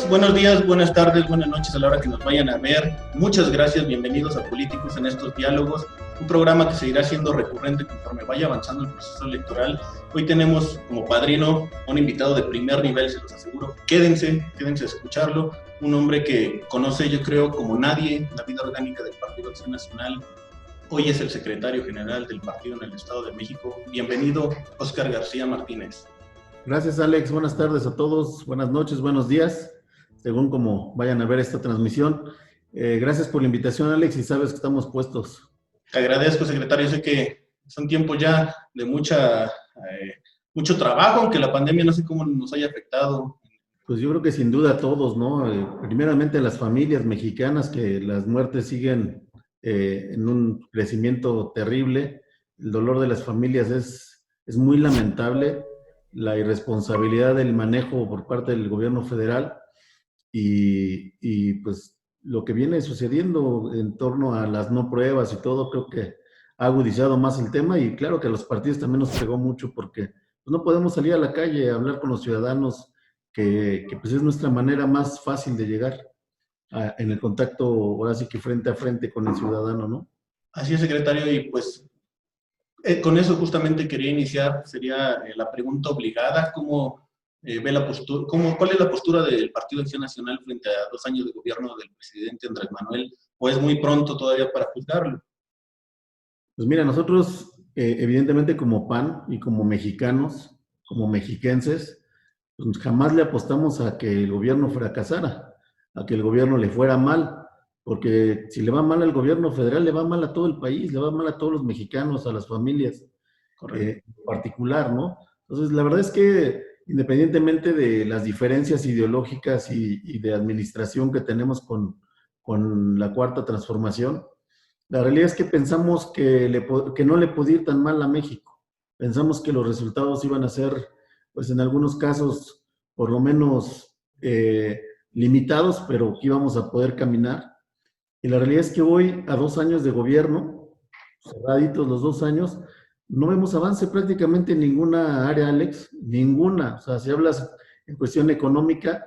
buenos días, buenas tardes, buenas noches a la hora que nos vayan a ver. Muchas gracias, bienvenidos a Políticos en estos diálogos, un programa que seguirá siendo recurrente conforme vaya avanzando el proceso electoral. Hoy tenemos como padrino un invitado de primer nivel, se los aseguro. Quédense a escucharlo. Un hombre que conoce, yo creo, como nadie, la vida orgánica del Partido Acción Nacional. Hoy es el secretario general del partido en el Estado de México. Bienvenido, Óscar García Martínez. Gracias, Alex. Buenas tardes a todos. Buenas noches, buenos días, según como vayan a ver esta transmisión. Gracias por la invitación, Alex, y sabes que estamos puestos. Te agradezco, secretario. Sé que son tiempos ya de mucho trabajo, aunque la pandemia no sé cómo nos haya afectado. Pues yo creo que sin duda a todos, ¿no? Primeramente a las familias mexicanas, que las muertes siguen en un crecimiento terrible. El dolor de las familias es muy lamentable. La irresponsabilidad del manejo por parte del gobierno federal y pues lo que viene sucediendo en torno a las no pruebas y todo, creo que ha agudizado más el tema, y claro que a los partidos también nos pegó mucho porque pues, no podemos salir a la calle a hablar con los ciudadanos, que pues es nuestra manera más fácil de llegar en el contacto, ahora sí que frente a frente con el ciudadano, ¿no? Así es, secretario, y pues con eso justamente quería iniciar. Sería la pregunta obligada: ¿cómo ve la postura, cuál es la postura del Partido Acción Nacional frente a 2 años de gobierno del presidente Andrés Manuel? ¿O es muy pronto todavía para juzgarlo? Pues mira, nosotros evidentemente como PAN y como mexicanos, como mexiquenses, pues jamás le apostamos a que el gobierno fracasara, a que el gobierno le fuera mal, porque si le va mal al gobierno federal, le va mal a todo el país, le va mal a todos los mexicanos, a las familias en particular, ¿no? Entonces, la verdad es que independientemente de las diferencias ideológicas y de administración que tenemos con la Cuarta Transformación, la realidad es que pensamos que no le podía ir tan mal a México. Pensamos que los resultados iban a ser, pues en algunos casos, por lo menos limitados, pero que íbamos a poder caminar. Y la realidad es que hoy, a 2 años de gobierno, cerraditos los 2 años, no vemos avance prácticamente en ninguna área, Alex, ninguna. O sea, si hablas en cuestión económica,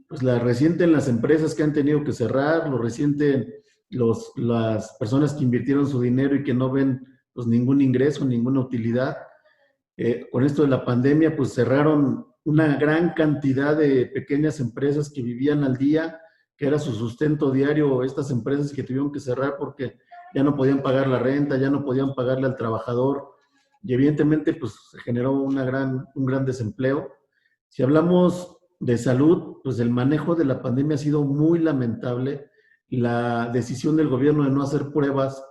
pues la reciente en las empresas que han tenido que cerrar, lo reciente las personas que invirtieron su dinero y que no ven pues ningún ingreso, ninguna utilidad. Con esto de la pandemia, pues cerraron una gran cantidad de pequeñas empresas que vivían al día, que era su sustento diario, estas empresas que tuvieron que cerrar porque ya no podían pagar la renta, ya no podían pagarle al trabajador, y evidentemente pues se generó un gran desempleo. Si hablamos de salud, pues el manejo de la pandemia ha sido muy lamentable. La decisión del gobierno de no hacer pruebas,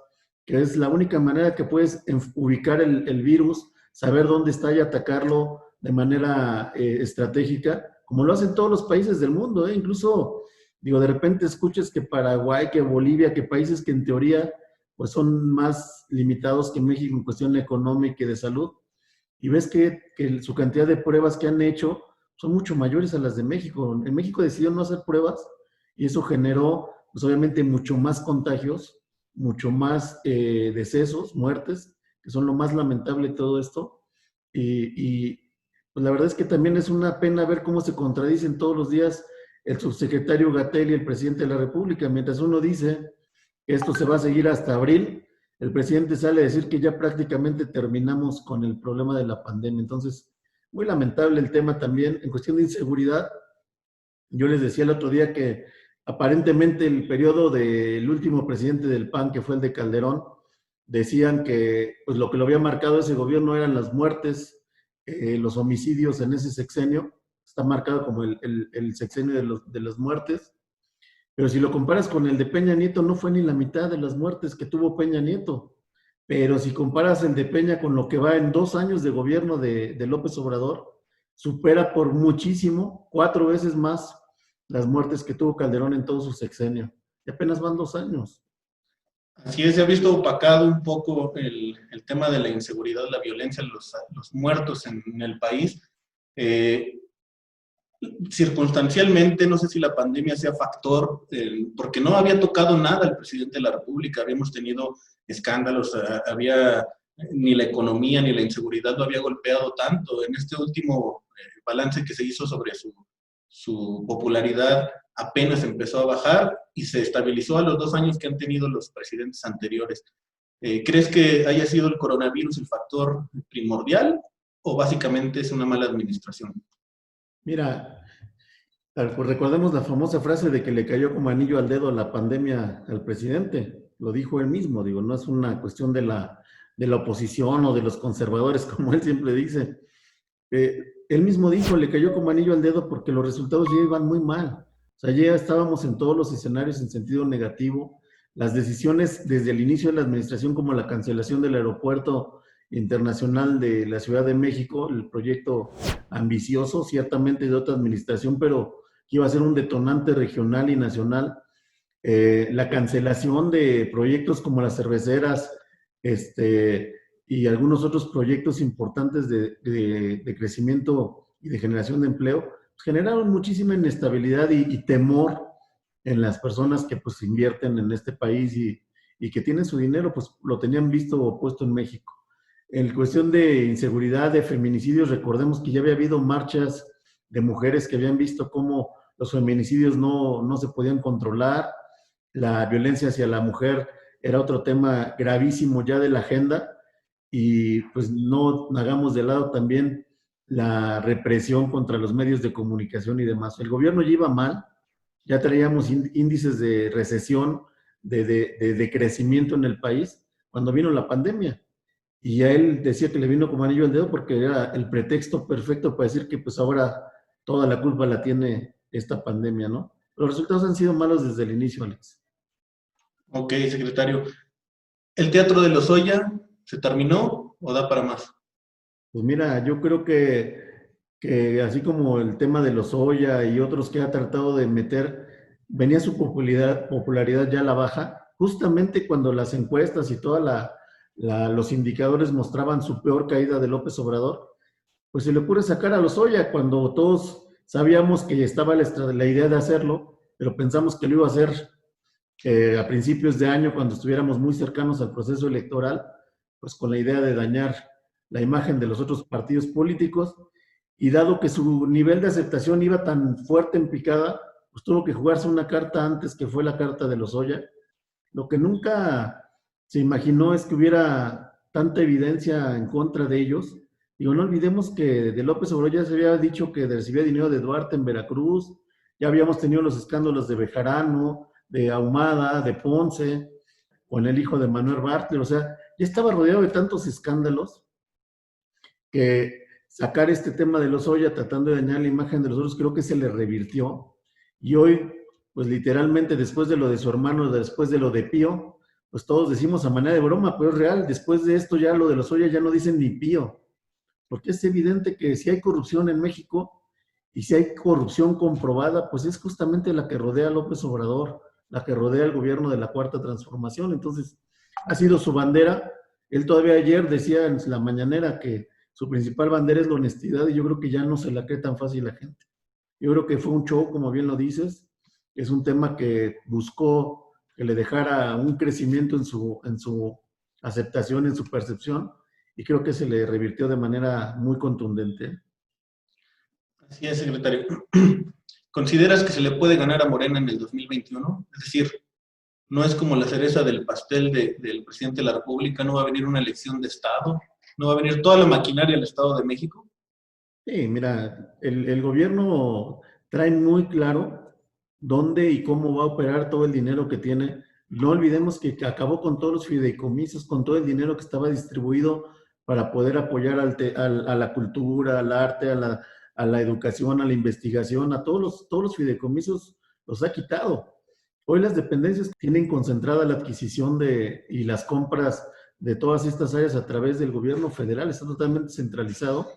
que es la única manera que puedes ubicar el virus, saber dónde está y atacarlo de manera estratégica, como lo hacen todos los países del mundo, incluso, digo, de repente escuchas que Paraguay, que Bolivia, que países que en teoría pues son más limitados que México en cuestión económica y de salud, y ves que su cantidad de pruebas que han hecho son mucho mayores a las de México. En México decidieron no hacer pruebas y eso generó, pues obviamente, mucho más contagios, mucho más decesos, muertes, que son lo más lamentable de todo esto. Y pues la verdad es que también es una pena ver cómo se contradicen todos los días el subsecretario Gatell y el presidente de la República. Mientras uno dice que esto se va a seguir hasta abril, el presidente sale a decir que ya prácticamente terminamos con el problema de la pandemia. Entonces, muy lamentable el tema también. En cuestión de inseguridad, yo les decía el otro día que aparentemente el periodo del último presidente del PAN, que fue el de Calderón, decían que pues lo que lo había marcado ese gobierno eran las muertes, los homicidios en ese sexenio. Está marcado como el sexenio de las muertes. Pero si lo comparas con el de Peña Nieto, no fue ni la mitad de las muertes que tuvo Peña Nieto. Pero si comparas el de Peña con lo que va en 2 años de gobierno de López Obrador, supera por muchísimo, 4 veces más las muertes que tuvo Calderón en todo su sexenio. Y apenas van 2 años. Así es, se ha visto opacado un poco el tema de la inseguridad, la violencia, los muertos en el país. Circunstancialmente, no sé si la pandemia sea factor, porque no había tocado nada el presidente de la República. Habíamos tenido escándalos, ni la economía ni la inseguridad lo había golpeado tanto. En este último balance que se hizo sobre su su popularidad apenas empezó a bajar y se estabilizó a los 2 años que han tenido los presidentes anteriores. ¿Crees que haya sido el coronavirus el factor primordial o básicamente es una mala administración? Mira, pues recordemos la famosa frase de que le cayó como anillo al dedo la pandemia al presidente. Lo dijo él mismo, digo, no es una cuestión de la oposición o de los conservadores, como él siempre dice. Él mismo dijo, le cayó como anillo al dedo porque los resultados ya iban muy mal. O sea, ya estábamos en todos los escenarios en sentido negativo. Las decisiones desde el inicio de la administración, como la cancelación del aeropuerto internacional de la Ciudad de México, el proyecto ambicioso, ciertamente de otra administración, pero que iba a ser un detonante regional y nacional. La cancelación de proyectos como las cerveceras, y algunos otros proyectos importantes de crecimiento y de generación de empleo, pues generaron muchísima inestabilidad y temor en las personas que pues invierten en este país y que tienen su dinero, pues lo tenían visto puesto en México. En cuestión de inseguridad, de feminicidios, recordemos que ya había habido marchas de mujeres que habían visto cómo los feminicidios no se podían controlar, la violencia hacia la mujer era otro tema gravísimo ya de la agenda, y pues no hagamos de lado también la represión contra los medios de comunicación y demás. El gobierno ya iba mal, ya traíamos índices de recesión, de crecimiento en el país, cuando vino la pandemia. Y a él decía que le vino como anillo al dedo porque era el pretexto perfecto para decir que pues ahora toda la culpa la tiene esta pandemia, ¿no? Los resultados han sido malos desde el inicio, Alex. Ok, secretario. ¿El Teatro de Lozoya se terminó o da para más? Pues mira, yo creo que así como el tema de Lozoya y otros que ha tratado de meter, venía su popularidad ya a la baja, justamente cuando las encuestas y todos los indicadores mostraban su peor caída de López Obrador, pues se le ocurre sacar a Lozoya cuando todos sabíamos que estaba la idea de hacerlo, pero pensamos que lo iba a hacer a principios de año, cuando estuviéramos muy cercanos al proceso electoral, pues con la idea de dañar la imagen de los otros partidos políticos, y dado que su nivel de aceptación iba tan fuerte en picada, pues tuvo que jugarse una carta antes, que fue la carta de Lozoya. Lo que nunca se imaginó es que hubiera tanta evidencia en contra de ellos. Digo, no olvidemos que de López Obrador ya se había dicho que recibía dinero de Duarte en Veracruz, ya habíamos tenido los escándalos de Bejarano, de Ahumada, de Ponce, con el hijo de Manuel Bartlett, o sea, ya estaba rodeado de tantos escándalos que sacar este tema de Lozoya tratando de dañar la imagen de los otros, creo que se le revirtió. Y hoy, pues literalmente después de lo de su hermano, después de lo de Pío, pues todos decimos a manera de broma, pero es real, después de esto ya lo de Lozoya ya no dicen ni Pío, porque es evidente que si hay corrupción en México y si hay corrupción comprobada, pues es justamente la que rodea a López Obrador, la que rodea al gobierno de la Cuarta Transformación. Entonces, ha sido su bandera. Él todavía ayer decía en la mañanera que su principal bandera es la honestidad, y yo creo que ya no se la cree tan fácil la gente. Yo creo que fue un show, como bien lo dices, es un tema que buscó que le dejara un crecimiento en su aceptación, en su percepción, y creo que se le revirtió de manera muy contundente. Así es, secretario. ¿Consideras que se le puede ganar a Morena en el 2021? Es decir, no es como la cereza del pastel del presidente de la República, no va a venir una elección de Estado, no va a venir toda la maquinaria del Estado de México. Sí, mira, el gobierno trae muy claro dónde y cómo va a operar todo el dinero que tiene. No olvidemos que acabó con todos los fideicomisos, con todo el dinero que estaba distribuido para poder apoyar a la cultura, al arte, a la educación, a la investigación, a todos los fideicomisos los ha quitado. Hoy las dependencias tienen concentrada la adquisición y las compras de todas estas áreas a través del gobierno federal, está totalmente centralizado.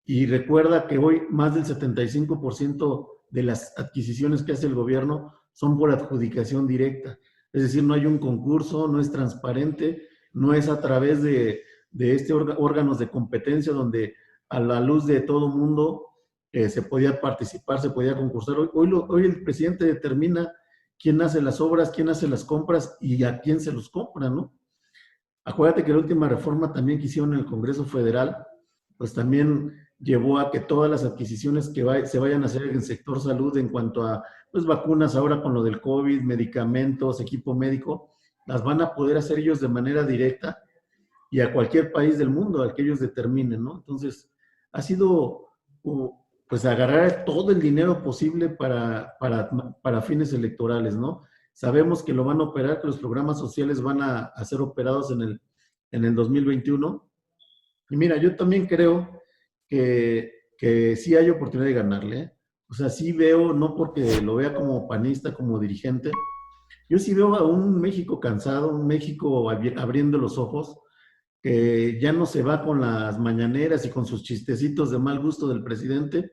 Y recuerda que hoy más del 75% de las adquisiciones que hace el gobierno son por adjudicación directa. Es decir, no hay un concurso, no es transparente, no es a través de órganos de competencia donde a la luz de todo mundo se podía participar, se podía concursar. Hoy el presidente determina quién hace las obras, quién hace las compras y a quién se los compra, ¿no? Acuérdate que la última reforma también que hicieron en el Congreso Federal pues también llevó a que todas las adquisiciones que se vayan a hacer en el sector salud en cuanto a pues, vacunas ahora con lo del COVID, medicamentos, equipo médico, las van a poder hacer ellos de manera directa y a cualquier país del mundo al que ellos determinen, ¿no? Entonces, ha sido pues agarrar todo el dinero posible para fines electorales, ¿no? Sabemos que lo van a operar, que los programas sociales van a ser operados en el 2021. Y mira, yo también creo que sí hay oportunidad de ganarle, ¿eh? O sea, sí veo, no porque lo vea como panista, como dirigente, yo sí veo a un México cansado, un México abriendo los ojos, que ya no se va con las mañaneras y con sus chistecitos de mal gusto del presidente,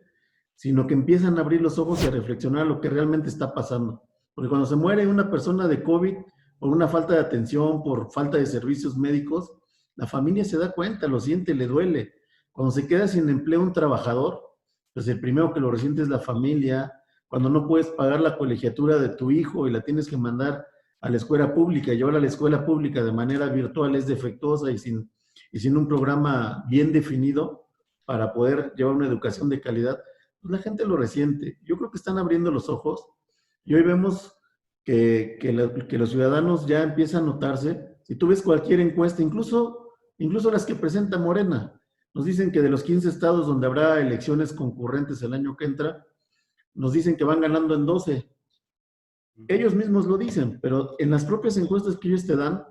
sino que empiezan a abrir los ojos y a reflexionar lo que realmente está pasando. Porque cuando se muere una persona de COVID por una falta de atención, por falta de servicios médicos, la familia se da cuenta, lo siente, le duele. Cuando se queda sin empleo un trabajador, pues el primero que lo resiente es la familia. Cuando no puedes pagar la colegiatura de tu hijo y la tienes que mandar a la escuela pública y ahora la escuela pública de manera virtual es defectuosa y sin un programa bien definido para poder llevar una educación de calidad, pues la gente lo resiente. Yo creo que están abriendo los ojos y hoy vemos que los ciudadanos ya empiezan a notarse. Si tú ves cualquier encuesta, incluso las que presenta Morena, nos dicen que de los 15 estados donde habrá elecciones concurrentes el año que entra, nos dicen que van ganando en 12. Ellos mismos lo dicen, pero en las propias encuestas que ellos te dan,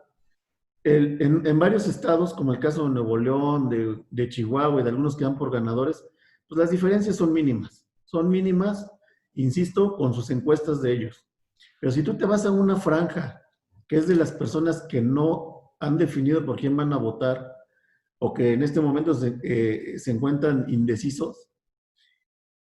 en varios estados, como el caso de Nuevo León, de Chihuahua y de algunos que dan por ganadores, pues las diferencias son mínimas. Son mínimas, insisto, con sus encuestas de ellos. Pero si tú te vas a una franja, que es de las personas que no han definido por quién van a votar, o que en este momento se encuentran indecisos,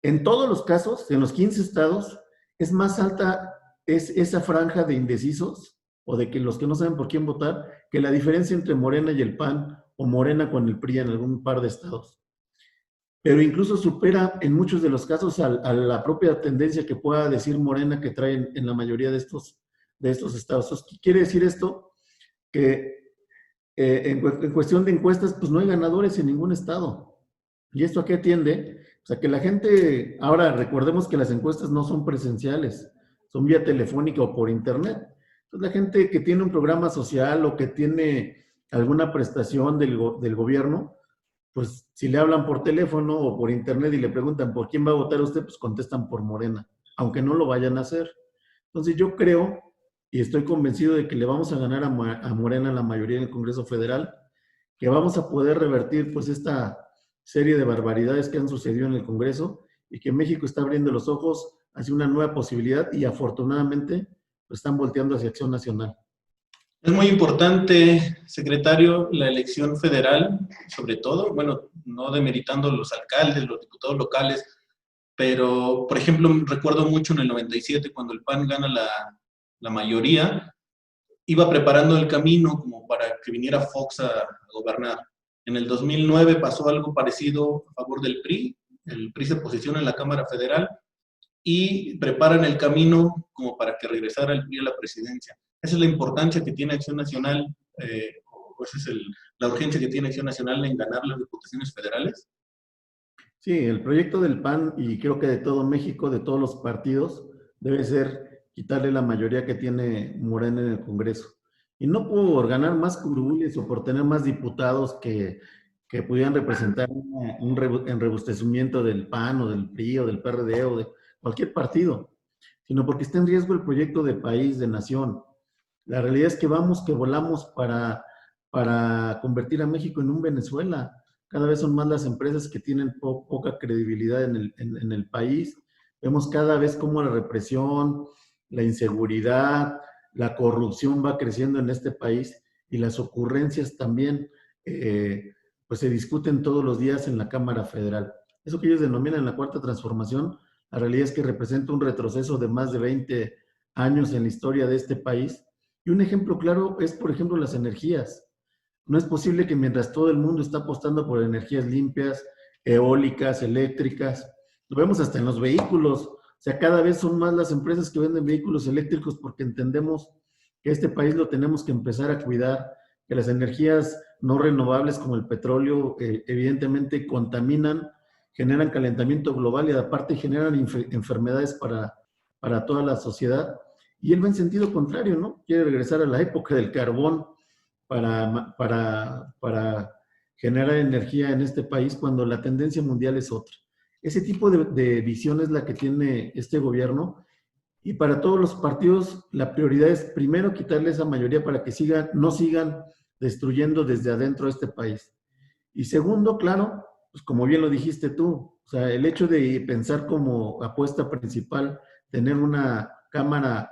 en todos los casos, en los 15 estados, es más alta esa franja de indecisos o de que los que no saben por quién votar, que la diferencia entre Morena y el PAN o Morena con el PRI en algún par de estados. Pero incluso supera en muchos de los casos a la propia tendencia que pueda decir Morena que traen en la mayoría de estos estados. Entonces, ¿qué quiere decir esto? Que en cuestión de encuestas, pues no hay ganadores en ningún estado. ¿Y esto a qué atiende? O sea, que la gente, ahora recordemos que las encuestas no son presenciales, son vía telefónica o por internet. Entonces la gente que tiene un programa social o que tiene alguna prestación del gobierno, pues si le hablan por teléfono o por internet y le preguntan por quién va a votar usted, pues contestan por Morena, aunque no lo vayan a hacer. Entonces yo creo y estoy convencido de que le vamos a ganar a Morena la mayoría en el Congreso Federal, que vamos a poder revertir pues esta serie de barbaridades que han sucedido en el Congreso y que México está abriendo los ojos hacia una nueva posibilidad y afortunadamente pues, están volteando hacia Acción Nacional. Es muy importante, secretario, la elección federal, sobre todo, bueno, no demeritando los alcaldes, los diputados locales, pero, por ejemplo, recuerdo mucho en el 97, cuando el PAN gana la mayoría, iba preparando el camino como para que viniera Fox a gobernar. En el 2009 pasó algo parecido a favor del PRI, el PRI se posiciona en la Cámara Federal y preparan el camino como para que regresara el PRI a la presidencia. Esa es la importancia que tiene Acción Nacional, esa es la urgencia que tiene Acción Nacional en ganar las diputaciones federales. Sí, el proyecto del PAN y creo que de todo México, de todos los partidos, debe ser quitarle la mayoría que tiene Morena en el Congreso. Y no por ganar más curules o por tener más diputados que pudieran representar un enrebustecimiento del PAN o del PRI o del PRD o de cualquier partido, sino porque está en riesgo el proyecto de país, de nación. La realidad es que volamos para convertir a México en un Venezuela. Cada vez son más las empresas que tienen poca credibilidad en el país. Vemos cada vez cómo la represión, la inseguridad, la corrupción va creciendo en este país y las ocurrencias también pues se discuten todos los días en la Cámara Federal. Eso que ellos denominan la Cuarta Transformación, la realidad es que representa un retroceso de más de 20 años en la historia de este país. Y un ejemplo claro es, por ejemplo, las energías. No es posible que mientras todo el mundo está apostando por energías limpias, eólicas, eléctricas, lo vemos hasta en los vehículos. O sea, cada vez son más las empresas que venden vehículos eléctricos porque entendemos que este país lo tenemos que empezar a cuidar, que las energías no renovables como el petróleo evidentemente contaminan, generan calentamiento global y aparte generan enfermedades para toda la sociedad. Y él va en sentido contrario, ¿no? Quiere regresar a la época del carbón para generar energía en este país cuando la tendencia mundial es otra. Ese tipo de visión es la que tiene este gobierno y para todos los partidos la prioridad es primero quitarle esa mayoría para que no sigan destruyendo desde adentro este país. Y segundo, claro, pues como bien lo dijiste tú, o sea, el hecho de pensar como apuesta principal tener una cámara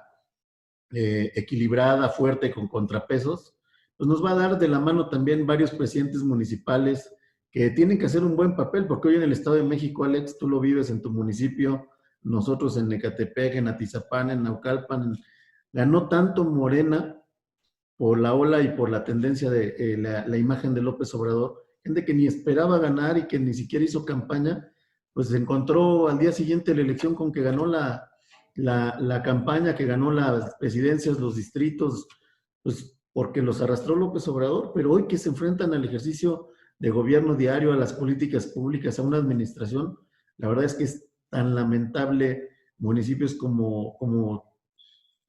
equilibrada, fuerte, con contrapesos, pues nos va a dar de la mano también varios presidentes municipales que tienen que hacer un buen papel, porque hoy en el Estado de México, Alex, tú lo vives en tu municipio, nosotros en Ecatepec, en Atizapán, en Naucalpan, ganó tanto Morena por la ola y por la tendencia de la imagen de López Obrador, gente que ni esperaba ganar y que ni siquiera hizo campaña, pues se encontró al día siguiente de la elección con que ganó la campaña, que ganó las presidencias, los distritos, pues porque los arrastró López Obrador, pero hoy que se enfrentan al ejercicio de gobierno diario, a las políticas públicas, a una administración, la verdad es que es tan lamentable municipios como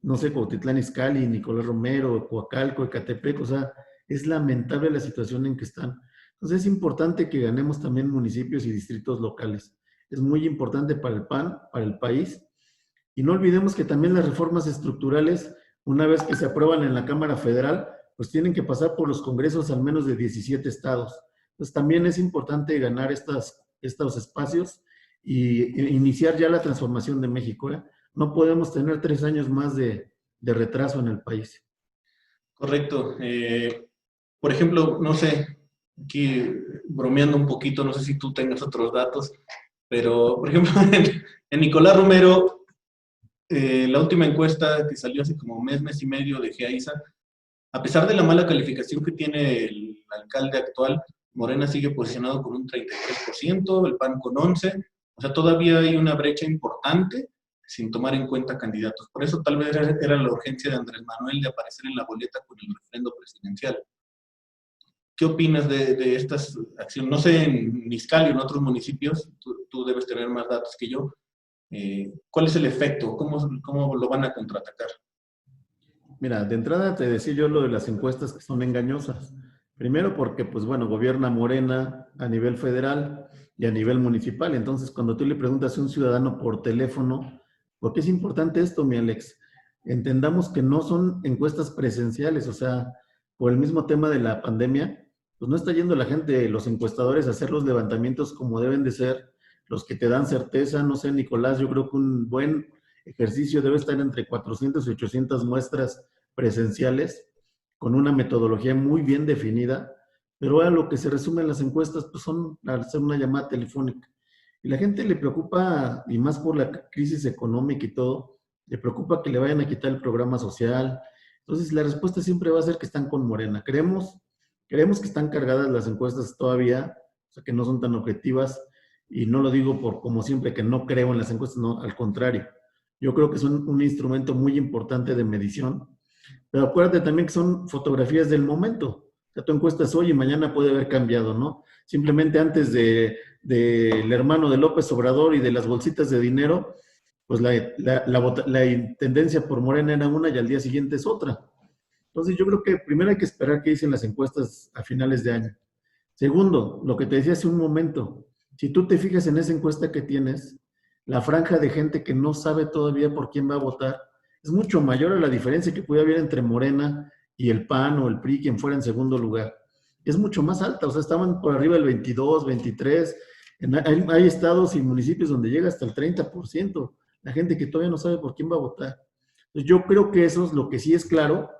no sé, Cuautitlán Izcalli, Nicolás Romero, Coacalco, Ecatepec, o sea, es lamentable la situación en que están. Entonces es importante que ganemos también municipios y distritos locales. Es muy importante para el PAN, para el país. Y no olvidemos que también las reformas estructurales, una vez que se aprueban en la Cámara Federal, pues tienen que pasar por los congresos al menos de 17 estados. Entonces también es importante ganar estos espacios y iniciar ya la transformación de México, ¿eh? No podemos tener 3 años más de retraso en el país. Correcto. Por ejemplo, no sé, aquí bromeando un poquito, no sé si tú tengas otros datos, pero por ejemplo, en Nicolás Romero, la última encuesta que salió hace como mes y medio de GEAISA, a pesar de la mala calificación que tiene el alcalde actual, Morena sigue posicionado con un 33%, el PAN con 11%, o sea, todavía hay una brecha importante sin tomar en cuenta candidatos. Por eso tal vez era la urgencia de Andrés Manuel de aparecer en la boleta con el refrendo presidencial. ¿Qué opinas de estas acciones? No sé, en Izcalli o en otros municipios, tú debes tener más datos que yo. ¿Cuál es el efecto? ¿Cómo lo van a contraatacar? Mira, de entrada te decía yo lo de las encuestas que son engañosas. Primero porque, pues bueno, gobierna Morena a nivel federal y a nivel municipal. Entonces, cuando tú le preguntas a un ciudadano por teléfono, ¿por qué es importante esto, mi Alex? Entendamos que no son encuestas presenciales, o sea, por el mismo tema de la pandemia, pues no está yendo la gente, los encuestadores, a hacer los levantamientos como deben de ser, los que te dan certeza. No sé, Nicolás, yo creo que un buen ejercicio debe estar entre 400 y 800 muestras presenciales con una metodología muy bien definida, pero a lo que se resumen las encuestas pues son hacer una llamada telefónica. Y la gente le preocupa, y más por la crisis económica y todo, le preocupa que le vayan a quitar el programa social. Entonces la respuesta siempre va a ser que están con Morena. Creemos que están cargadas las encuestas todavía, o sea que no son tan objetivas, y no lo digo por como siempre que no creo en las encuestas, no, al contrario. Yo creo que son un instrumento muy importante de medición, pero acuérdate también que son fotografías del momento. O sea, tú encuestas hoy y mañana puede haber cambiado, ¿no? Simplemente antes del hermano de López Obrador y de las bolsitas de dinero, pues la tendencia por Morena era una y al día siguiente es otra. Entonces yo creo que primero hay que esperar qué dicen las encuestas a finales de año. Segundo, lo que te decía hace un momento, si tú te fijas en esa encuesta que tienes, la franja de gente que no sabe todavía por quién va a votar es mucho mayor a la diferencia que puede haber entre Morena y el PAN o el PRI, quien fuera en segundo lugar. Es mucho más alta, o sea, estaban por arriba del 22, 23. Hay estados y municipios donde llega hasta el 30%, la gente que todavía no sabe por quién va a votar. Entonces, yo creo que eso es lo que sí es claro,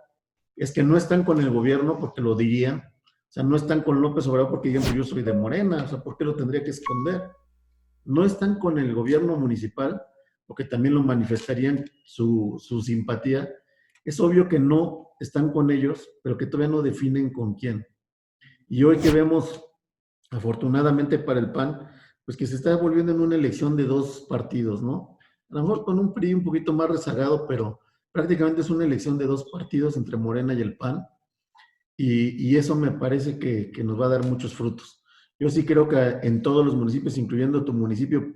es que no están con el gobierno porque lo dirían, o sea, no están con López Obrador porque digan, yo soy de Morena, o sea, ¿por qué lo tendría que esconder? No están con el gobierno municipal, porque también lo manifestarían su simpatía. Es obvio que no están con ellos, pero que todavía no definen con quién. Y hoy que vemos, afortunadamente para el PAN, pues que se está volviendo en una elección de dos partidos, ¿no? A lo mejor con un PRI un poquito más rezagado, pero prácticamente es una elección de dos partidos entre Morena y el PAN. y eso me parece que nos va a dar muchos frutos. Yo sí creo que en todos los municipios, incluyendo tu municipio,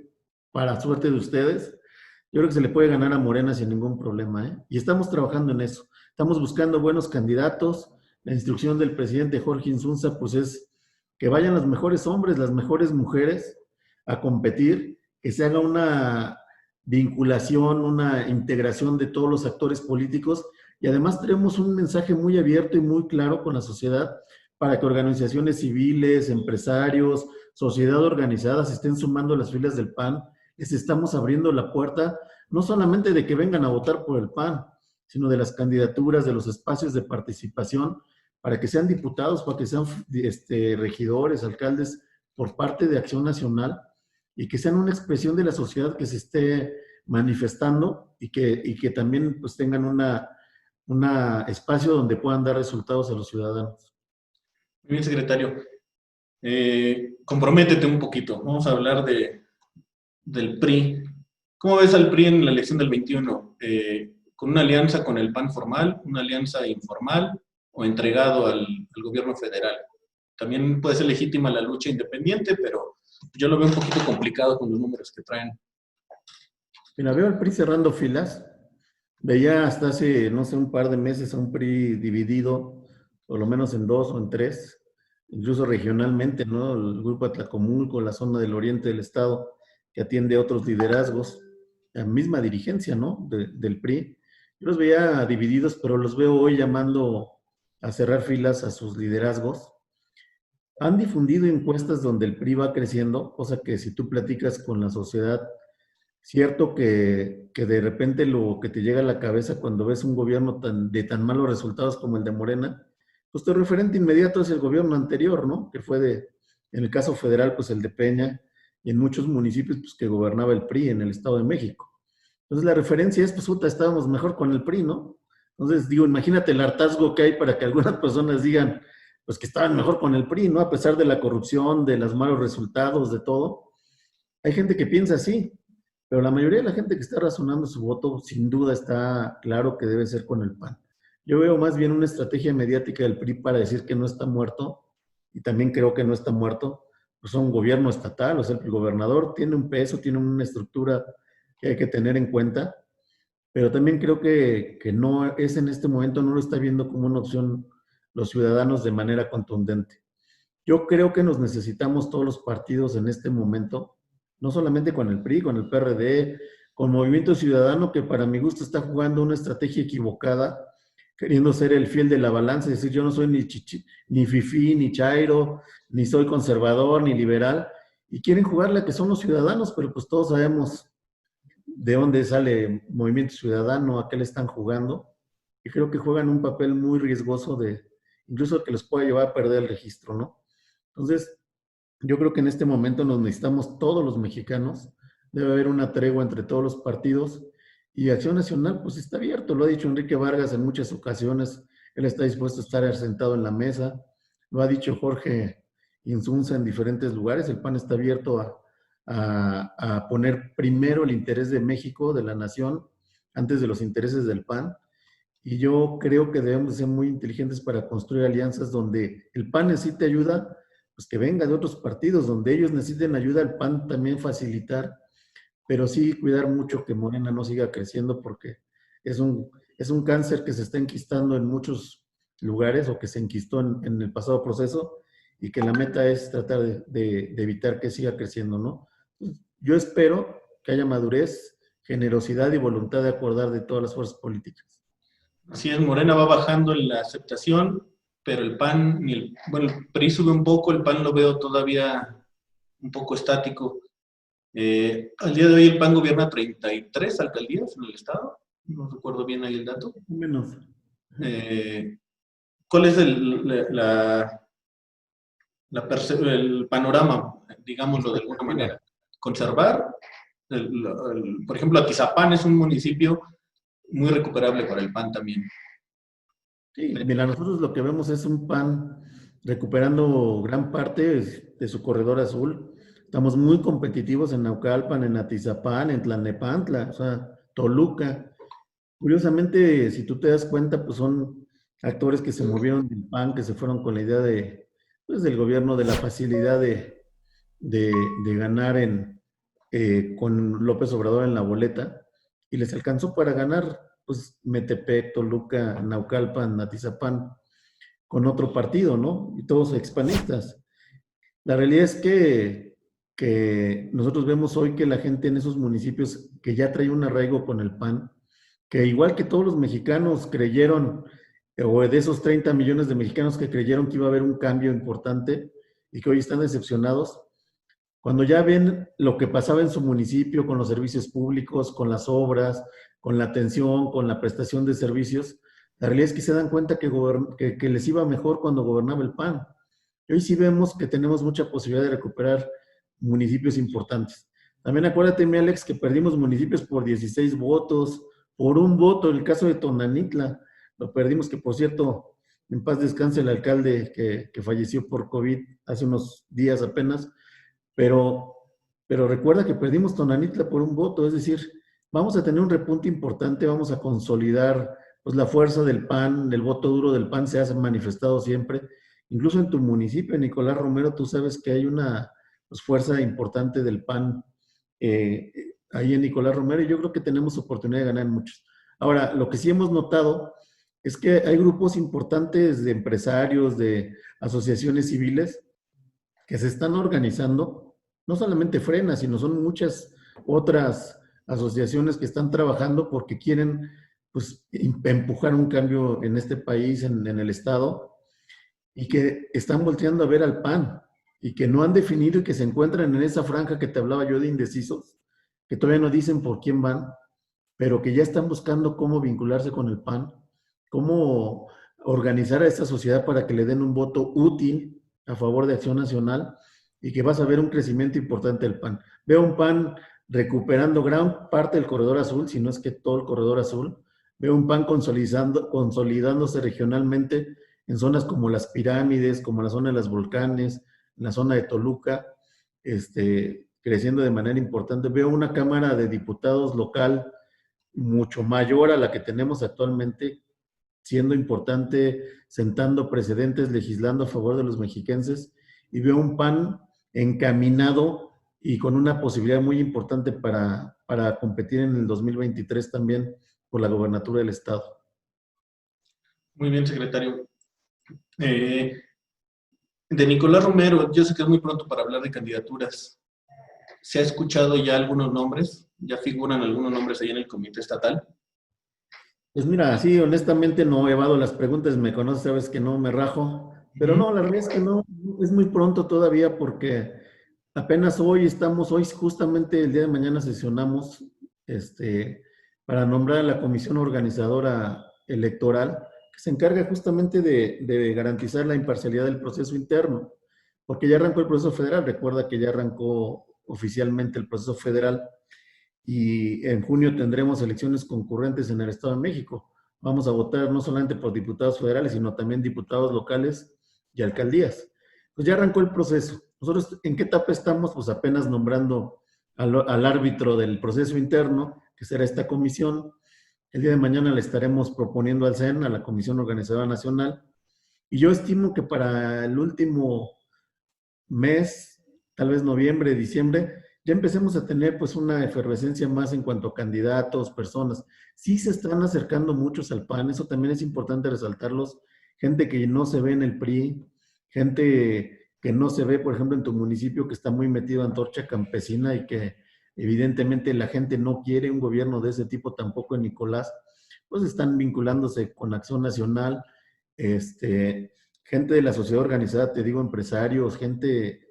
para suerte de ustedes, yo creo que se le puede ganar a Morena sin ningún problema, ¿eh? Y estamos trabajando en eso. Estamos buscando buenos candidatos. La instrucción del presidente Jorge Insunza, pues es que vayan los mejores hombres, las mejores mujeres a competir, que se haga una vinculación, una integración de todos los actores políticos y además tenemos un mensaje muy abierto y muy claro con la sociedad para que organizaciones civiles, empresarios, sociedad organizada se estén sumando a las filas del PAN. Les estamos abriendo la puerta no solamente de que vengan a votar por el PAN, sino de las candidaturas, de los espacios de participación, para que sean diputados, para que sean regidores, alcaldes, por parte de Acción Nacional, y que sean una expresión de la sociedad que se esté manifestando y que también pues tengan una espacio donde puedan dar resultados a los ciudadanos. Muy bien, secretario. Comprométete un poquito. Vamos a hablar del PRI. ¿Cómo ves al PRI en la elección del 21? ¿Con una alianza con el PAN formal, una alianza informal o entregado al gobierno federal? También puede ser legítima la lucha independiente, pero yo lo veo un poquito complicado con los números que traen. Mira, veo al PRI cerrando filas. Veía hasta hace, no sé, un par de meses a un PRI dividido, por lo menos en dos o en tres, incluso regionalmente, ¿no? El grupo Atlacomulco, la zona del oriente del estado, que atiende a otros liderazgos, la misma dirigencia, ¿no? Del PRI. Yo los veía divididos, pero los veo hoy llamando a cerrar filas a sus liderazgos. Han difundido encuestas donde el PRI va creciendo, cosa que si tú platicas con la sociedad, cierto que de repente lo que te llega a la cabeza cuando ves un gobierno de tan malos resultados como el de Morena, pues tu referente inmediato es el gobierno anterior, ¿no? Que fue en el caso federal, pues el de Peña, y en muchos municipios, pues que gobernaba el PRI en el Estado de México. Entonces la referencia es, pues puta, estábamos mejor con el PRI, ¿no? Entonces digo, imagínate el hartazgo que hay para que algunas personas digan, pues que estaban mejor con el PRI, ¿no? A pesar de la corrupción, de los malos resultados, de todo. Hay gente que piensa así, pero la mayoría de la gente que está razonando su voto, sin duda está claro que debe ser con el PAN. Yo veo más bien una estrategia mediática del PRI para decir que no está muerto, y también creo que no está muerto, pues un gobierno estatal, o sea, el gobernador tiene un peso, tiene una estructura que hay que tener en cuenta, pero también creo que no es en este momento, no lo está viendo como una opción los ciudadanos de manera contundente. Yo creo que nos necesitamos todos los partidos en este momento, no solamente con el PRI, con el PRD, con Movimiento Ciudadano, que para mi gusto está jugando una estrategia equivocada, queriendo ser el fiel de la balanza, es decir, yo no soy ni fifí, ni chairo, ni soy conservador, ni liberal, y quieren jugarle que son los ciudadanos, pero pues todos sabemos de dónde sale Movimiento Ciudadano, a qué le están jugando, y creo que juegan un papel muy riesgoso incluso que los pueda llevar a perder el registro, ¿no? Entonces, yo creo que en este momento nos necesitamos todos los mexicanos, debe haber una tregua entre todos los partidos y Acción Nacional pues está abierto, lo ha dicho Enrique Vargas en muchas ocasiones, él está dispuesto a estar sentado en la mesa, lo ha dicho Jorge Insunza en diferentes lugares, el PAN está abierto a poner primero el interés de México, de la nación, antes de los intereses del PAN. Y yo creo que debemos ser muy inteligentes para construir alianzas donde el PAN necesite ayuda, pues que venga de otros partidos, donde ellos necesiten ayuda, el PAN también facilitar, pero sí cuidar mucho que Morena no siga creciendo porque es un cáncer que se está enquistando en muchos lugares o que se enquistó en el pasado proceso y que la meta es tratar de evitar que siga creciendo, ¿no? Yo espero que haya madurez, generosidad y voluntad de acordar de todas las fuerzas políticas. Así es, Morena va bajando en la aceptación, pero el PAN, bueno, el PRI sube un poco, el PAN lo veo todavía un poco estático. Al día de hoy el PAN gobierna 33 alcaldías en el estado, no recuerdo bien ahí el dato. Menos. ¿Cuál es el panorama, digámoslo de alguna manera? Conservar, por ejemplo, Atizapán es un municipio muy recuperable para el PAN también. Sí, mira, nosotros lo que vemos es un PAN recuperando gran parte de su corredor azul. Estamos muy competitivos en Naucalpan, en Atizapán, en Tlalnepantla, o sea, Toluca. Curiosamente, si tú te das cuenta, pues son actores que se movieron del PAN, que se fueron con la idea de, pues, del gobierno, de la facilidad de ganar con López Obrador en la boleta, y les alcanzó para ganar, pues, Metepec, Toluca, Naucalpan, Atizapán, con otro partido, ¿no? Y todos expanistas. La realidad es que nosotros vemos hoy que la gente en esos municipios que ya trae un arraigo con el PAN, que igual que todos los mexicanos creyeron, o de esos 30 millones de mexicanos que creyeron que iba a haber un cambio importante y que hoy están decepcionados, cuando ya ven lo que pasaba en su municipio con los servicios públicos, con las obras, con la atención, con la prestación de servicios, la realidad es que se dan cuenta que les iba mejor cuando gobernaba el PAN. Y hoy sí vemos que tenemos mucha posibilidad de recuperar municipios importantes. También acuérdate, mi Alex, que perdimos municipios por 16 votos, por un voto, el caso de Tonanitla, lo perdimos, que por cierto, en paz descanse el alcalde que falleció por COVID hace unos días apenas, pero, pero recuerda que perdimos Tonanitla por un voto, es decir, vamos a tener un repunte importante, vamos a consolidar pues, la fuerza del PAN, el voto duro del PAN se ha manifestado siempre, incluso en tu municipio, Nicolás Romero, tú sabes que hay una pues, fuerza importante del PAN ahí en Nicolás Romero, y yo creo que tenemos oportunidad de ganar muchos. Ahora, lo que sí hemos notado es que hay grupos importantes de empresarios, de asociaciones civiles, que se están organizando, no solamente Frena, sino son muchas otras asociaciones que están trabajando porque quieren pues, empujar un cambio en este país, en el Estado, y que están volteando a ver al PAN, y que no han definido y que se encuentran en esa franja que te hablaba yo de indecisos, que todavía no dicen por quién van, pero que ya están buscando cómo vincularse con el PAN, cómo organizar a esta sociedad para que le den un voto útil a favor de Acción Nacional, y que vas a ver un crecimiento importante del PAN. Veo un PAN recuperando gran parte del corredor azul, si no es que todo el corredor azul. Veo un PAN consolidándose regionalmente en zonas como las pirámides, como la zona de los volcanes, en la zona de Toluca, creciendo de manera importante. Veo una Cámara de Diputados local mucho mayor a la que tenemos actualmente, siendo importante, sentando precedentes, legislando a favor de los mexiquenses, y veo un PAN encaminado y con una posibilidad muy importante para competir en el 2023 también por la gobernatura del Estado. Muy bien, secretario. De Nicolás Romero, yo sé que es muy pronto para hablar de candidaturas. ¿Se ha escuchado ya algunos nombres? ¿Ya figuran algunos nombres ahí en el comité estatal? Pues mira, sí, honestamente no evado las preguntas, me conoces, sabes que no me rajo, pero no, la realidad es que no, es muy pronto todavía porque apenas hoy justamente el día de mañana sesionamos para nombrar a la comisión organizadora electoral que se encarga justamente de garantizar la imparcialidad del proceso interno, porque ya arrancó el proceso federal, recuerda que ya arrancó oficialmente el proceso federal, y en junio tendremos elecciones concurrentes en el Estado de México. Vamos a votar no solamente por diputados federales, sino también diputados locales y alcaldías. Pues ya arrancó el proceso. Nosotros, ¿en qué etapa estamos? Pues apenas nombrando al árbitro del proceso interno, que será esta comisión. El día de mañana le estaremos proponiendo al CEN, a la Comisión Organizadora Nacional, y yo estimo que para el último mes, tal vez noviembre, diciembre, ya empecemos a tener pues una efervescencia más en cuanto a candidatos, personas. Sí se están acercando muchos al PAN, eso también es importante resaltarlos. Gente que no se ve en el PRI, gente que no se ve, por ejemplo, en tu municipio, que está muy metido en Antorcha Campesina y que evidentemente la gente no quiere un gobierno de ese tipo tampoco en Nicolás, pues están vinculándose con Acción Nacional, gente de la sociedad organizada, te digo, empresarios, gente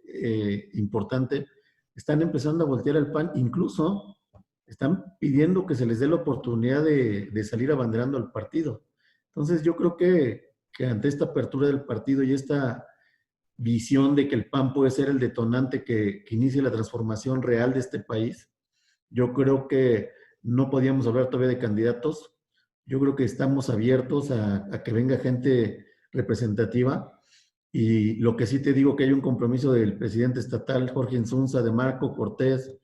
importante, están empezando a voltear al PAN, incluso están pidiendo que se les dé la oportunidad de salir abanderando al partido. Entonces yo creo que ante esta apertura del partido y esta visión de que el PAN puede ser el detonante que inicie la transformación real de este país, yo creo que no podíamos hablar todavía de candidatos. Yo creo que estamos abiertos a que venga gente representativa, y lo que sí te digo que hay un compromiso del presidente estatal, Jorge Insunza, de Marco Cortés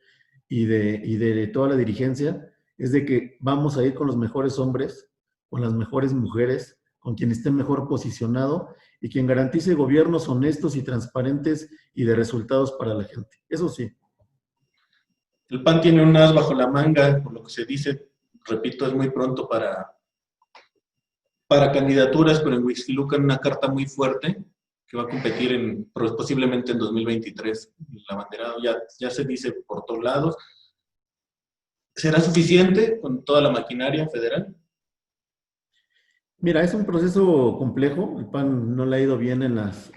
y de toda la dirigencia, es de que vamos a ir con los mejores hombres, con las mejores mujeres, con quien esté mejor posicionado y quien garantice gobiernos honestos y transparentes y de resultados para la gente. Eso sí. El PAN tiene un as bajo la manga, por lo que se dice, repito, es muy pronto para candidaturas, pero en Huixquilucan una carta muy fuerte que va a competir posiblemente en 2023. El abanderado ya se dice por todos lados. ¿Será suficiente con toda la maquinaria federal? Mira, es un proceso complejo. El PAN no le ha ido bien en las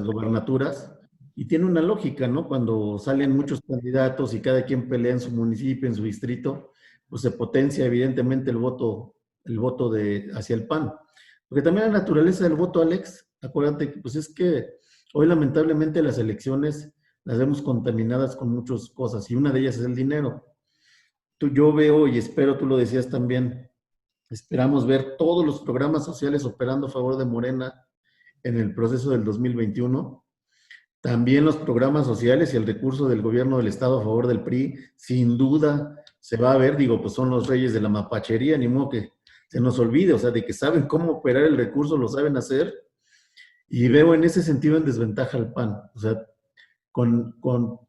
gobernaturas y tiene una lógica, ¿no? Cuando salen muchos candidatos y cada quien pelea en su municipio, en su distrito, pues se potencia evidentemente el voto hacia el PAN. Porque también la naturaleza del voto, Alex, acuérdate que pues es que hoy lamentablemente las elecciones las vemos contaminadas con muchas cosas y una de ellas es el dinero. Yo veo y espero, tú lo decías también, esperamos ver todos los programas sociales operando a favor de Morena en el proceso del 2021. También los programas sociales y el recurso del gobierno del Estado a favor del PRI, sin duda se va a ver, digo, pues son los reyes de la mapachería, ni modo que se nos olvide, o sea, de que saben cómo operar el recurso, lo saben hacer, y veo en ese sentido en desventaja al PAN, o sea, con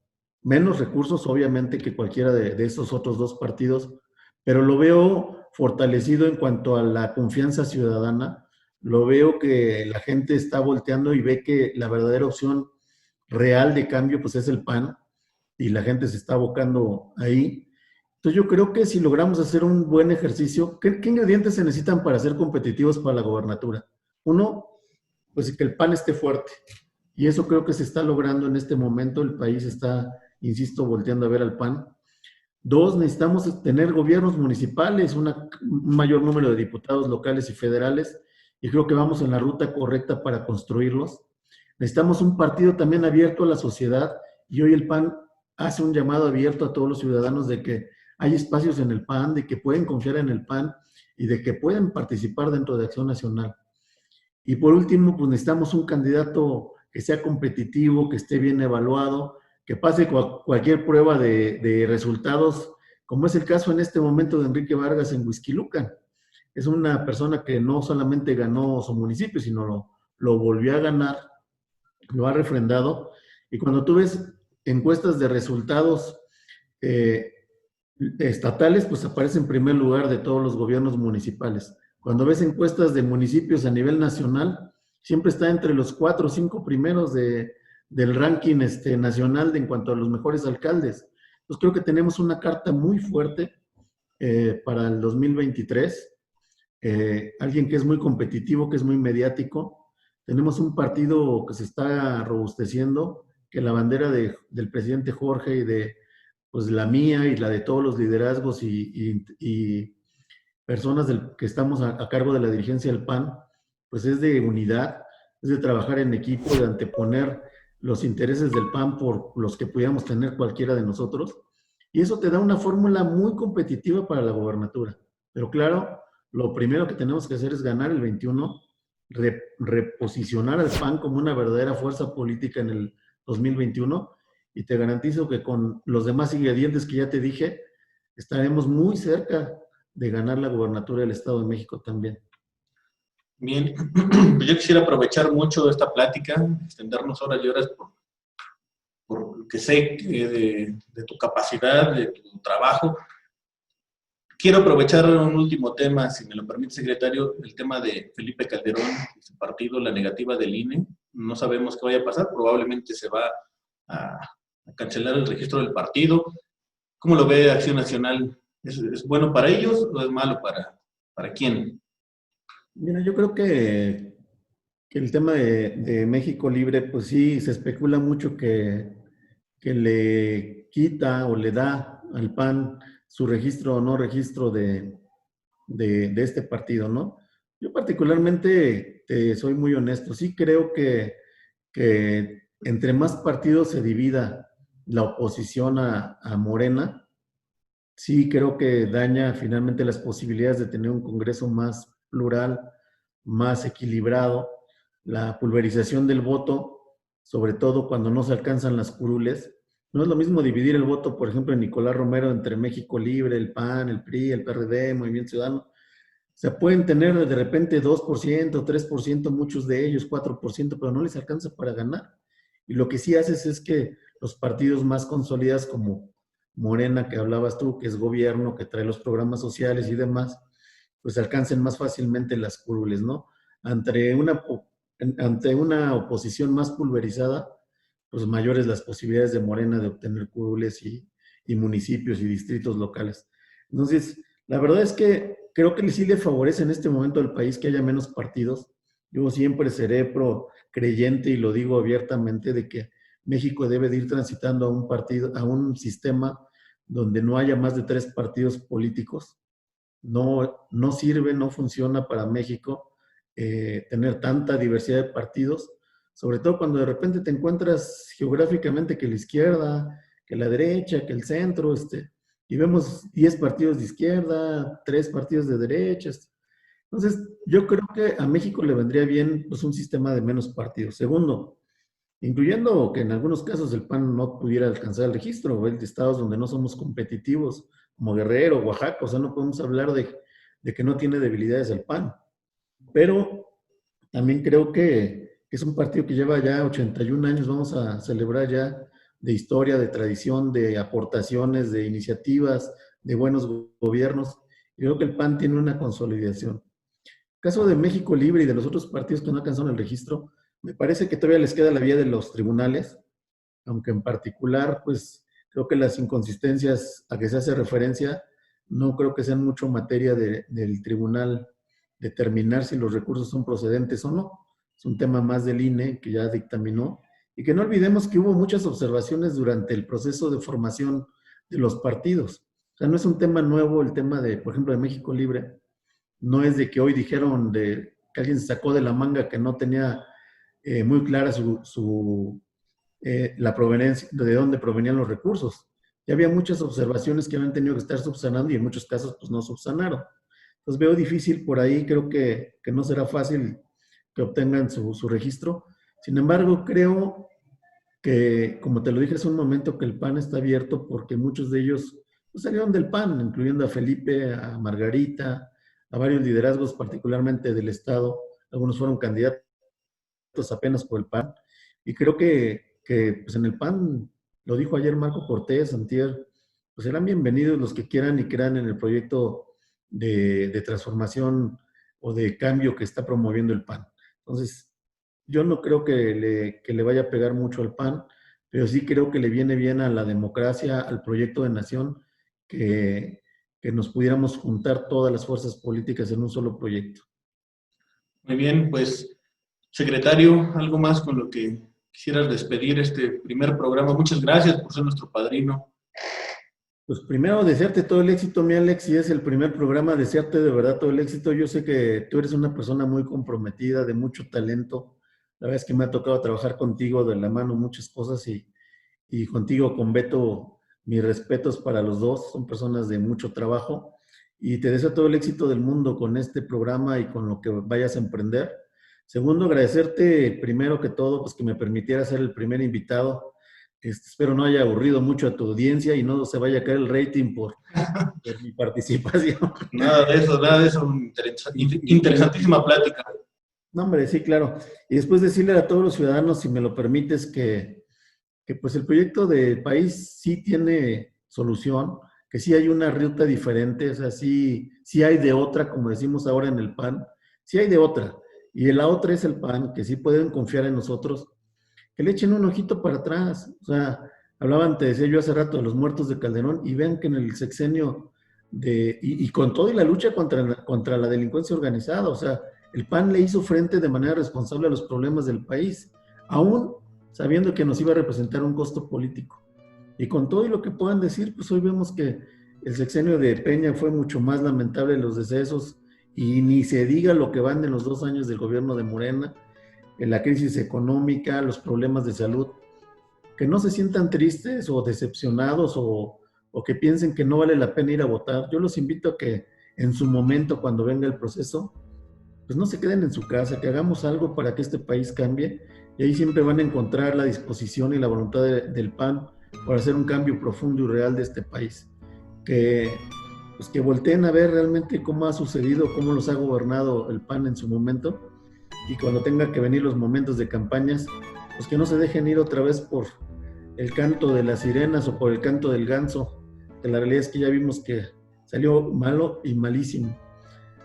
menos recursos, obviamente, que cualquiera de esos otros dos partidos, pero lo veo fortalecido en cuanto a la confianza ciudadana, lo veo que la gente está volteando y ve que la verdadera opción real de cambio pues es el PAN y la gente se está abocando ahí. Entonces yo creo que si logramos hacer un buen ejercicio, ¿qué ingredientes se necesitan para ser competitivos para la gobernatura? Uno, pues que el PAN esté fuerte. Y eso creo que se está logrando en este momento. El país está, insisto, volteando a ver al PAN. Dos, necesitamos tener gobiernos municipales, un mayor número de diputados locales y federales, y creo que vamos en la ruta correcta para construirlos. Necesitamos un partido también abierto a la sociedad, y hoy el PAN hace un llamado abierto a todos los ciudadanos de que hay espacios en el PAN, de que pueden confiar en el PAN y de que pueden participar dentro de Acción Nacional. Y por último, pues necesitamos un candidato que sea competitivo, que esté bien evaluado, que pase cualquier prueba de resultados, como es el caso en este momento de Enrique Vargas en Huixquilucan. Es una persona que no solamente ganó su municipio, sino lo volvió a ganar, lo ha refrendado. Y cuando tú ves encuestas de resultados estatales, pues aparece en primer lugar de todos los gobiernos municipales. Cuando ves encuestas de municipios a nivel nacional, siempre está entre los 4 o 5 primeros del ranking nacional en cuanto a los mejores alcaldes. Entonces creo que tenemos una carta muy fuerte para el 2023. Alguien que es muy competitivo, que es muy mediático. Tenemos un partido que se está robusteciendo, que la bandera del presidente Jorge y de pues la mía y la de todos los liderazgos y personas que estamos a cargo de la dirigencia del PAN, pues es de unidad, es de trabajar en equipo, de anteponer los intereses del PAN por los que pudiéramos tener cualquiera de nosotros. Y eso te da una fórmula muy competitiva para la gobernatura. Pero claro, lo primero que tenemos que hacer es ganar el 21, reposicionar al PAN como una verdadera fuerza política en el 2021, y te garantizo que con los demás ingredientes que ya te dije, estaremos muy cerca de ganar la gobernatura del Estado de México también. Bien, pues yo quisiera aprovechar mucho esta plática, extendernos horas y horas por lo que sé de tu capacidad, de tu trabajo. Quiero aprovechar un último tema, si me lo permite, secretario, el tema de Felipe Calderón y su partido, la negativa del INE. No sabemos qué vaya a pasar, probablemente se va a cancelar el registro del partido. ¿Cómo lo ve Acción Nacional? ¿Es bueno para ellos o es malo para quién? Mira, yo creo que el tema de México Libre, pues sí, se especula mucho que le quita o le da al PAN su registro o no registro de este partido, ¿no? Yo particularmente, soy muy honesto, sí creo que entre más partidos se divida la oposición a Morena, sí creo que daña finalmente las posibilidades de tener un Congreso más plural, más equilibrado, la pulverización del voto, sobre todo cuando no se alcanzan las curules. No es lo mismo dividir el voto, por ejemplo, en Nicolás Romero entre México Libre, el PAN, el PRI, el PRD, Movimiento Ciudadano, O sea, pueden tener de repente 2%, 3%, muchos de ellos, 4%, pero no les alcanza para ganar. Y lo que sí haces es que los partidos más consolidados como Morena, que hablabas tú, que es gobierno, que trae los programas sociales y demás, pues alcancen más fácilmente las curules, ¿no? Ante una, ante una oposición más pulverizada, pues mayores las posibilidades de Morena de obtener curules y municipios y distritos locales. Entonces, la verdad es que creo que sí le favorece en este momento al país que haya menos partidos. Yo siempre seré creyente y lo digo abiertamente de que México debe de ir transitando a un partido, a un sistema donde no haya más de 3 partidos políticos. No, no sirve, no funciona para México tener tanta diversidad de partidos, sobre todo cuando de repente te encuentras geográficamente que la izquierda, que la derecha, que el centro, y vemos 10 partidos de izquierda, 3 partidos de derecha. Entonces, yo creo que a México le vendría bien pues, un sistema de menos partidos. Segundo, incluyendo que en algunos casos el PAN no pudiera alcanzar el registro, o el de estados donde no somos competitivos, como Guerrero, Oaxaca, o sea, no podemos hablar de que no tiene debilidades el PAN. Pero también creo que es un partido que lleva ya 81 años, vamos a celebrar ya de historia, de tradición, de aportaciones, de iniciativas, de buenos gobiernos. Y creo que el PAN tiene una consolidación. En el caso de México Libre y de los otros partidos que no alcanzaron el registro, me parece que todavía les queda la vía de los tribunales, aunque en particular, pues creo que las inconsistencias a que se hace referencia no creo que sean mucho materia del tribunal determinar si los recursos son procedentes o no. Es un tema más del INE que ya dictaminó. Y que no olvidemos que hubo muchas observaciones durante el proceso de formación de los partidos. O sea, no es un tema nuevo el tema de, por ejemplo, de México Libre. No es de que hoy dijeron que alguien se sacó de la manga que no tenía muy clara la proveniencia, de dónde provenían los recursos. Ya había muchas observaciones que habían tenido que estar subsanando y en muchos casos pues no subsanaron. Entonces veo difícil por ahí, creo que no será fácil que obtengan su registro. Sin embargo, creo que, como te lo dije hace un momento, que el PAN está abierto porque muchos de ellos pues, salieron del PAN, incluyendo a Felipe, a Margarita, a varios liderazgos, particularmente del Estado. Algunos fueron candidatos apenas por el PAN. Y creo que pues en el PAN, lo dijo ayer Marco Cortés, antier, pues serán bienvenidos los que quieran y crean en el proyecto de transformación o de cambio que está promoviendo el PAN. Entonces, yo no creo que le vaya a pegar mucho al PAN, pero sí creo que le viene bien a la democracia, al proyecto de nación, que nos pudiéramos juntar todas las fuerzas políticas en un solo proyecto. Muy bien, pues, secretario, algo más con lo que quisieras despedir este primer programa. Muchas gracias por ser nuestro padrino. Pues primero, desearte todo el éxito, mi Alex, si es el primer programa, desearte de verdad todo el éxito. Yo sé que tú eres una persona muy comprometida, de mucho talento. La verdad es que me ha tocado trabajar contigo de la mano muchas cosas y contigo, con Beto, mis respetos para los dos. Son personas de mucho trabajo y te deseo todo el éxito del mundo con este programa y con lo que vayas a emprender. Segundo, agradecerte primero que todo, pues que me permitiera ser el primer invitado. Espero no haya aburrido mucho a tu audiencia y no se vaya a caer el rating por mi participación. Nada de eso, interesantísima plática. No, hombre, sí, claro. Y después decirle a todos los ciudadanos, si me lo permites, que pues el proyecto de país sí tiene solución, que sí hay una ruta diferente, o sea, sí hay de otra, como decimos ahora en el PAN, sí hay de otra. Y la otra es el PAN, que sí pueden confiar en nosotros, que le echen un ojito para atrás. O sea, hablaban, te decía yo hace rato, de los muertos de Calderón, y vean que en el sexenio y con todo y la lucha contra la delincuencia organizada, o sea, el PAN le hizo frente de manera responsable a los problemas del país, aún sabiendo que nos iba a representar un costo político. Y con todo y lo que puedan decir, pues hoy vemos que el sexenio de Peña fue mucho más lamentable los decesos, y ni se diga lo que van en los 2 años del gobierno de Morena, en la crisis económica, los problemas de salud. Que no se sientan tristes o decepcionados o que piensen que no vale la pena ir a votar. Yo los invito a que en su momento, cuando venga el proceso, pues no se queden en su casa, que hagamos algo para que este país cambie, y ahí siempre van a encontrar la disposición y la voluntad del PAN para hacer un cambio profundo y real de este país. Que pues que volteen a ver realmente cómo ha sucedido, cómo los ha gobernado el PAN en su momento, y cuando tenga que venir los momentos de campañas, pues que no se dejen ir otra vez por el canto de las sirenas o por el canto del ganso, que la realidad es que ya vimos que salió malo y malísimo.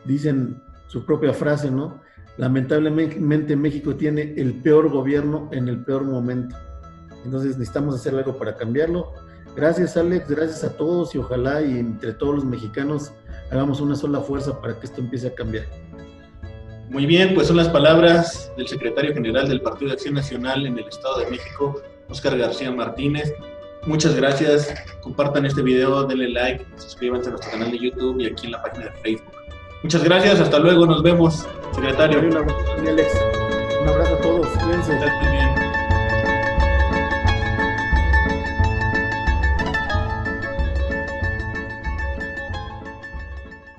Dicen su propia frase, ¿no? Lamentablemente México tiene el peor gobierno en el peor momento. Entonces necesitamos hacer algo para cambiarlo. Gracias, Alex, gracias a todos, y ojalá y entre todos los mexicanos hagamos una sola fuerza para que esto empiece a cambiar. Muy bien, pues son las palabras del secretario general del Partido de Acción Nacional en el Estado de México, Óscar García Martínez. Muchas gracias, compartan este video, denle like, suscríbanse a nuestro canal de YouTube y aquí en la página de Facebook. Muchas gracias, hasta luego, nos vemos, secretario. Un abrazo, Alex. Un abrazo a todos, cuídense. Muy bien.